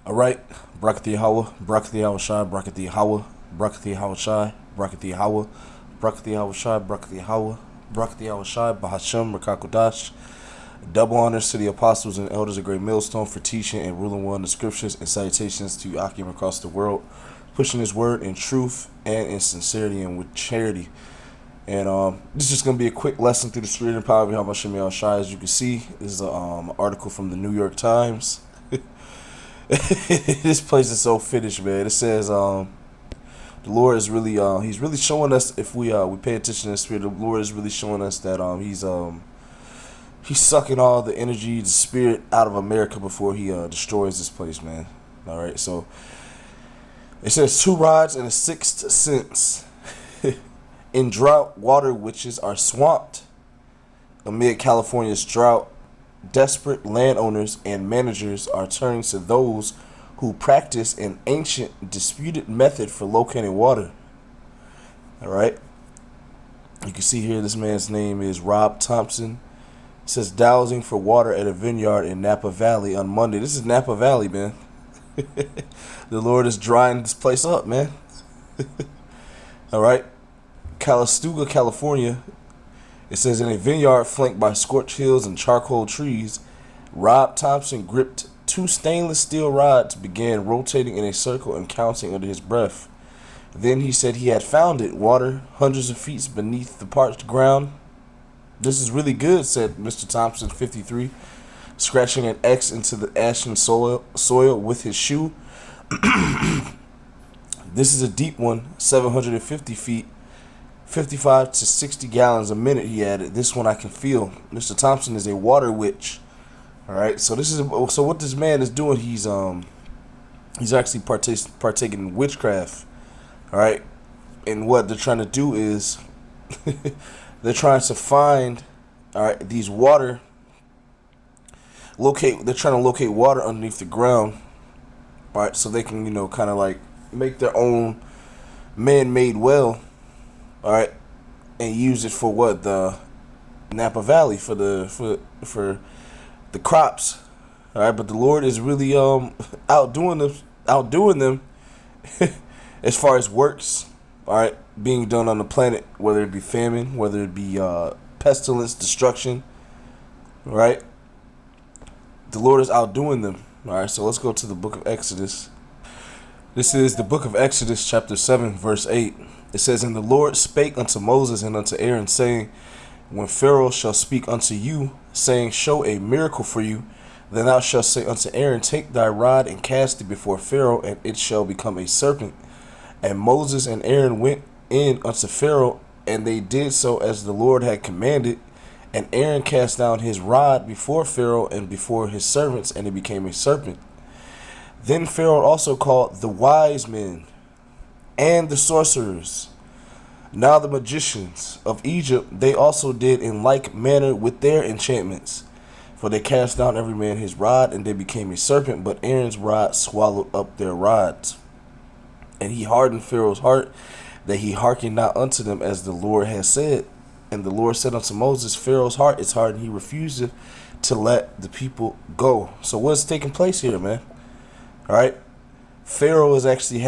All right, Brakati Hawa, Brakati Hawa Shai, Brakati Hawa, Brakati Hawa Shai, Brakati Hawa, Brakati Hawa Shai, Brakati Hawa, Brakati Hawa Shai, Bahasham, Rakakudash. Double honors to the apostles and elders of Great Millstone for teaching and ruling well in the scriptures, and salutations to Akim across the world, pushing his word in truth and in sincerity and with charity. And this is just going to be a quick lesson through the spirit and power of Yahweh Shem Yahweh Shai. As you can see, this is an article from the New York Times. This place is so finished, man. It says the Lord is really he's really showing us, if we pay attention to the spirit, the Lord is really showing us that he's sucking all the energy, the spirit out of America before he destroys this place, man. All right, so it says 2 rods and a sixth sense. In drought, water witches are swamped. Amid California's drought, desperate landowners and managers are turning to those who practice an ancient, disputed method for locating water. All right. You can see here this man's name is Rob Thompson. It says dowsing for water at a vineyard in Napa Valley on Monday. This is Napa Valley, man. The Lord is drying this place up, man. All right. Calistoga, California. It says in a vineyard flanked by scorched hills and charcoal trees, Rob Thompson gripped 2 stainless steel rods, began rotating in a circle and counting under his breath. Then he said he had found it, water hundreds of feet beneath the parched ground. This is really good, said Mr. Thompson, 53, scratching an X into the ashen soil with his shoe. This is a deep one, 750 feet. 55 to 60 gallons a minute, he added. This one I can feel. Mr. Thompson is a water witch. All right, so what this man is doing. He's actually partaking in witchcraft. All right, and what they're trying to do is they're trying to find, all right, these water. They're trying to locate water underneath the ground. All right, so they can kind of like make their own man-made well. All right, and use it for what, the Napa Valley, for the crops. All right, but the Lord is really outdoing them as far as works. All right, being done on the planet, whether it be famine, whether it be pestilence, destruction. All right, the Lord is outdoing them. All right, so let's go to the book of Exodus. This is the book of Exodus, chapter 7, verse 8. It says, and the Lord spake unto Moses and unto Aaron, saying, when Pharaoh shall speak unto you, saying, show a miracle for you, then thou shalt say unto Aaron, take thy rod and cast it before Pharaoh, and it shall become a serpent. And Moses and Aaron went in unto Pharaoh, and they did so as the Lord had commanded. And Aaron cast down his rod before Pharaoh and before his servants, and it became a serpent. Then Pharaoh also called the wise men and the sorcerers. Now the magicians of Egypt, they also did in like manner with their enchantments. For they cast down every man his rod, and they became a serpent, but Aaron's rod swallowed up their rods. And he hardened Pharaoh's heart, that he hearkened not unto them as the Lord had said. And the Lord said unto Moses, Pharaoh's heart is hard, and he refused to let the people go. So what's taking place here, man? All right. Pharaoh is actually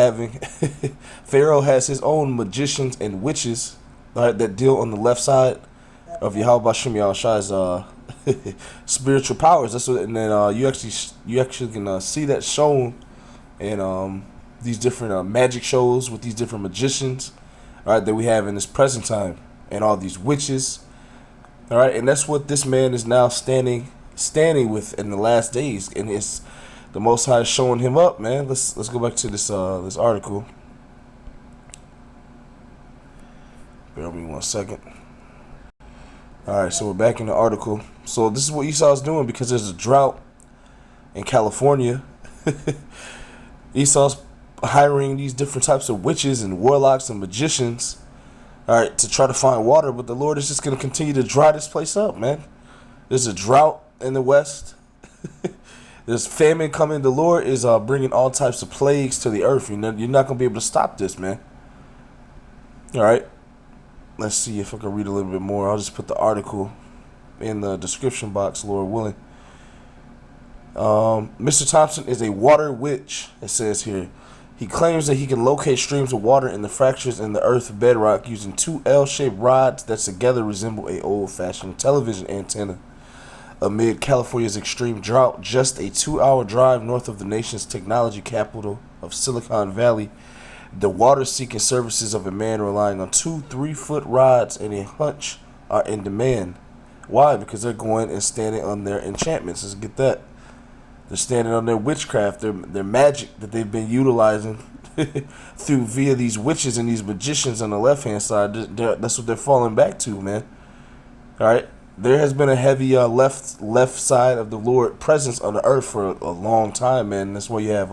Pharaoh has his own magicians and witches, right, that deal on the left side of Yahweh Shem Yahweh Shai's spiritual powers. That's what, and then you actually can see that shown in these different magic shows with these different magicians, all right, that we have in this present time, and all these witches, all right, and that's what this man is now standing with in the last days, and it's the Most High is showing him up, man. Let's go back to this article. Bear with me 1 second. All right, so we're back in the article. So this is what Esau's doing because there's a drought in California. Esau's hiring these different types of witches and warlocks and magicians, all right, to try to find water. But the Lord is just going to continue to dry this place up, man. There's a drought in the West. There's famine coming. The Lord is bringing all types of plagues to the earth. You're not going to be able to stop this, man. All right. Let's see if I can read a little bit more. I'll just put the article in the description box, Lord willing. Mr. Thompson is a water witch, it says here. He claims that he can locate streams of water in the fractures in the earth bedrock using two L-shaped rods that together resemble a old-fashioned television antenna. Amid California's extreme drought, just a 2-hour drive north of the nation's technology capital of Silicon Valley, the water-seeking services of a man relying on two 3-foot rods and a hunch are in demand. Why? Because they're going and standing on their enchantments. Let's get that. They're standing on their witchcraft, their magic that they've been utilizing through via these witches and these magicians on the left hand side. That's what they're falling back to, man. All right, there has been a heavy left side of the Lord presence on the earth for a long time, man. That's why you have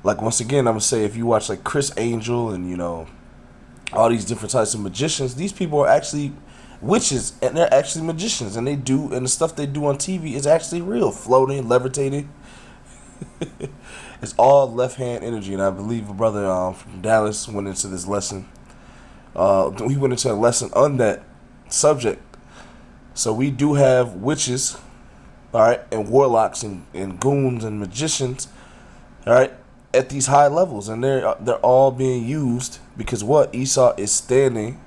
like once again, I'm gonna say if you watch like Chris Angel and all these different types of magicians, these people are actually witches and they're actually magicians, and the stuff they do on TV is actually real, floating, levitating. It's all left hand energy, and I believe a brother from Dallas went into this lesson. He went into a lesson on that subject. So we do have witches, all right, and warlocks and goons and magicians, all right, at these high levels, and they're all being used because what Esau is standing.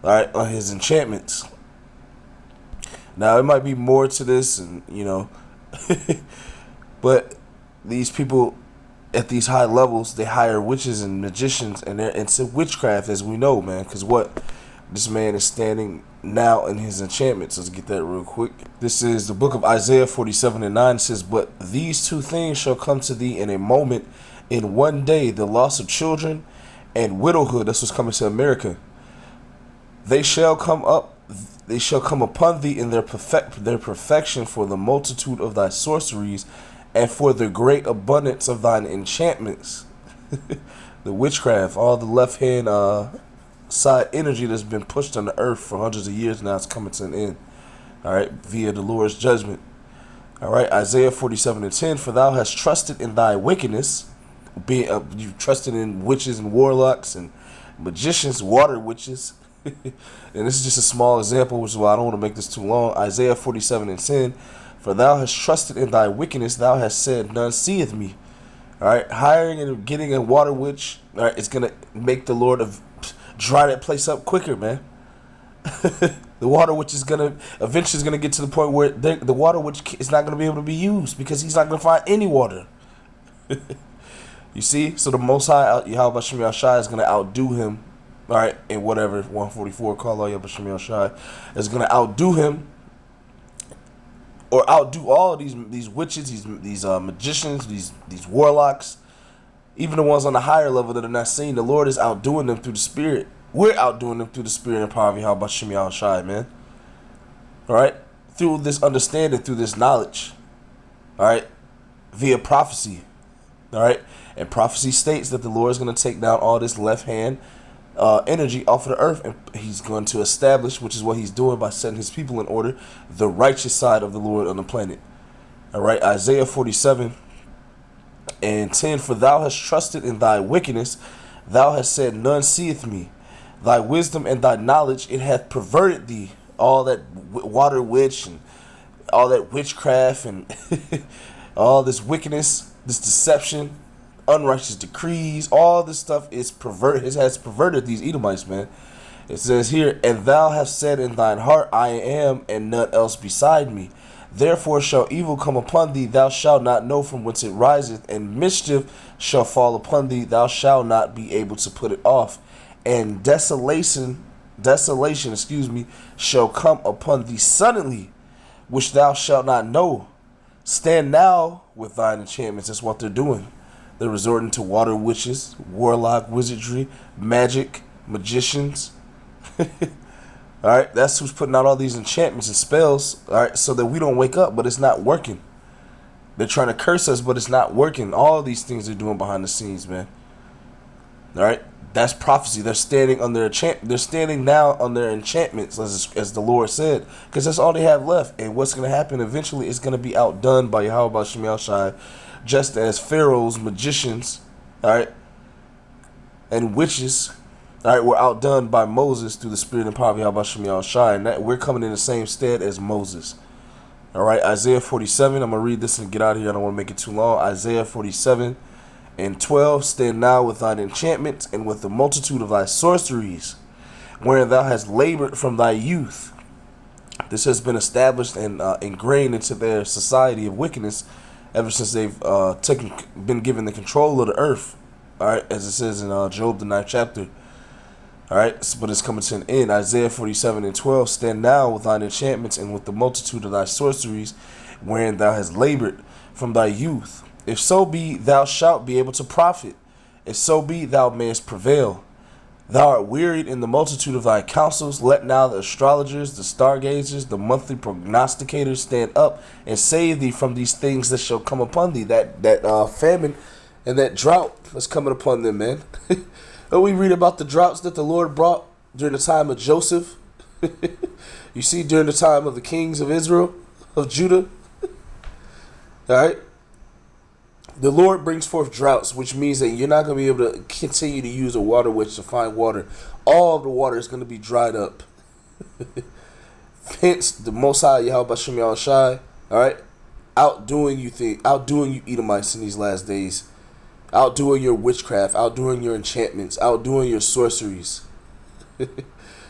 All right, on his enchantments. Now, it might be more to this, and but these people at these high levels, they hire witches and magicians, and they're into witchcraft, as we know, man. Because what this man is standing now in his enchantments. Let's get that real quick. This is the book of Isaiah 47:9. It says, "But these two things shall come to thee in a moment, in one day, the loss of children and widowhood." That's what's coming to America. They shall come upon thee in their perfection for the multitude of thy sorceries and for the great abundance of thine enchantments. The witchcraft, all the left hand side energy that's been pushed on the earth for hundreds of years now is coming to an end. All right, via the Lord's judgment. All right, Isaiah 47:10, "For thou hast trusted in thy wickedness," you trusted in witches and warlocks and magicians, water witches. And this is just a small example, which is why I don't want to make this too long. Isaiah 47:10, "For thou hast trusted in thy wickedness, thou hast said, none seeth me." All right, hiring and getting a water witch, all right, it's gonna make the Lord dry that place up quicker, man. The water witch is eventually gonna get to the point where the water witch is not gonna be able to be used because he's not gonna find any water. You see, so the Most High, Yahweh Bashem Yahshai, is gonna outdo him. All right, and whatever 144 call out Yahweh Bashem Yahshai is gonna outdo him, or outdo all of these witches, these magicians, these warlocks, even the ones on the higher level that are not seen. The Lord is outdoing them through the Spirit. We're outdoing them through the Spirit and power of Yahweh Bashem Yahshai, man. All right, through this understanding, through this knowledge. All right, via prophecy. All right, and prophecy states that the Lord is going to take down all this left hand energy off of the earth, and he's going to establish, which is what he's doing by setting his people in order, the righteous side of the Lord on the planet. All right, Isaiah 47:10, "For thou hast trusted in thy wickedness, thou hast said, none seeth me. Thy wisdom and thy knowledge, it hath perverted thee." All that water witch and all that witchcraft and all this wickedness, this deception, unrighteous decrees, all this stuff has perverted these Edomites, man. It says here, "And thou hast said in thine heart, I am, and none else beside me. Therefore shall evil come upon thee, thou shalt not know from whence it riseth, and mischief shall fall upon thee, thou shalt not be able to put it off. And desolation, shall come upon thee suddenly, which thou shalt not know. Stand now with thine enchantments." That's what they're doing. They're resorting to water witches, warlock, wizardry, magic, magicians. All right, that's who's putting out all these enchantments and spells, all right, so that we don't wake up, but it's not working. They're trying to curse us, but it's not working. All these things they're doing behind the scenes, man. All right, that's prophecy. They're standing on their They're standing now on their enchantments, as the Lord said, because that's all they have left. And what's going to happen eventually is going to be outdone by Yahweh Bashem Yahshai, just as Pharaoh's magicians, all right, and witches, all right, were outdone by Moses through the Spirit and power of Yahweh Bashem Yahshai, and that we're coming in the same stead as Moses. All right, Isaiah 47. I'm going to read this and get out of here. I don't want to make it too long. Isaiah 47:12. Stand now with thine enchantments and with the multitude of thy sorceries, wherein thou hast labored from thy youth. This has been established and ingrained into their society of wickedness ever since they've been given the control of the earth. All right, as it says in Job, the 9th chapter. All right, but it's coming to an end. Isaiah 47:12. Stand now with thine enchantments and with the multitude of thy sorceries, wherein thou hast labored from thy youth. If so be thou shalt be able to profit, if so be thou mayest prevail. Thou art wearied in the multitude of thy counsels. Let now the astrologers, the stargazers, the monthly prognosticators stand up and save thee from these things that shall come upon thee. That famine and that drought that's coming upon them, man. And we read about the droughts that the Lord brought during the time of Joseph. You see, during the time of the kings of Israel, of Judah. All right. The Lord brings forth droughts, which means that you're not going to be able to continue to use a water witch to find water. All of the water is going to be dried up. Hence, the Most High Yahweh Bashem Yahushai, all right, outdoing you Edomites in these last days, outdoing your witchcraft, outdoing your enchantments, outdoing your sorceries.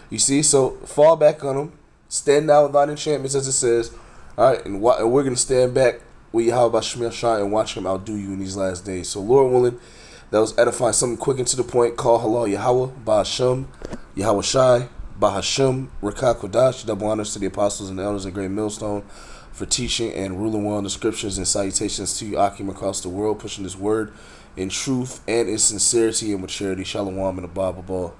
You see, so fall back on them. Stand now with thine enchantments, as it says, all right, and we're going to stand back with Yahweh Bashem Yahushai and watch him outdo you in these last days. So, Lord willing, that was edifying, something quick and to the point. Call halal Yahweh, Bahashem, Yahweh Shai, Bahashem, Rakah Kodash. Double honors to the apostles and the elders of Great Millstone for teaching and ruling well in the scriptures, and salutations to you, Akim, across the world, pushing this word in truth and in sincerity and maturity. Shalom and a Bible ball.